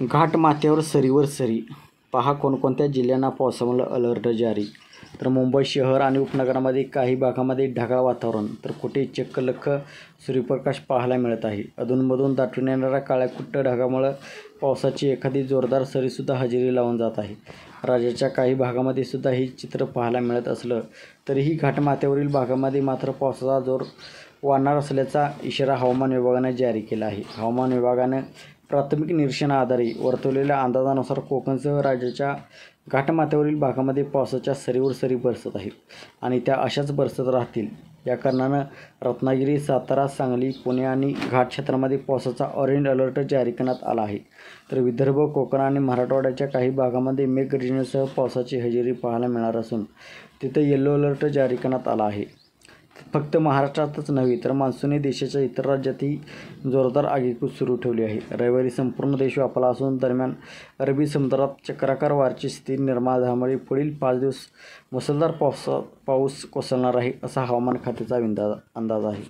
घाटमाथ्यावर सरीवर सरी, पहा कोणकोणत्या जिल्ह्यांना पावसामुळे अलर्ट जारी. तर मुंबई शहर आणि उपनगरामध्ये काही भागामध्ये ढगाळ वातावरण, तर कुठे चक्क लख्ख सूर्यप्रकाश पाहायला मिळत आहे. अधूनमधून दाटून येणाऱ्या काळ्याकुट्ट ढगामुळे पावसाची एखादी जोरदार सरीसुद्धा हजेरी लावून जात आहे. राज्याच्या काही भागामध्ये सुद्धा हे चित्र पाहायला मिळत असलं तरीही घाटमाथ्यावरील भागामध्ये मात्र पावसाचा जोर वाढणार असल्याचा इशारा हवामान विभागाने जारी केला आहे. हवामान विभागानं प्राथमिक निरीक्षणाआधारे वर्तवलेल्या अंदाजानुसार कोकणसह राज्याच्या घाटमाथ्यावरील भागामध्ये पावसाच्या सरीवर सरी बरसत आहेत आणि त्या अशाच बरसत राहतील. या कारणानं रत्नागिरी, सातारा, सांगली, पुणे आणि घाट क्षेत्रामध्ये पावसाचा ऑरेंज अलर्ट जारी करण्यात आला आहे. तर विदर्भ, कोकण आणि मराठवाड्याच्या काही भागामध्ये मेघगर्जनेसह पावसाची हजेरी पाहायला मिळणार असून तिथे येलो अलर्ट जारी करण्यात आला आहे. फक्त महाराष्ट्रातच नव्हे तर मान्सूनने देशाच्या इतर राज्यातही जोरदार आगेकूच सुरू ठेवली आहे. रविवारी संपूर्ण देश व्यापला असून दरम्यान अरबी समुद्रात चक्राकार वाऱ्याची स्थिती निर्माण झाल्यामुळे पुढील 5 दिवस मुसळधार पाऊस कोसळणार आहे असा हवामान खात्याचा अंदाज आहे.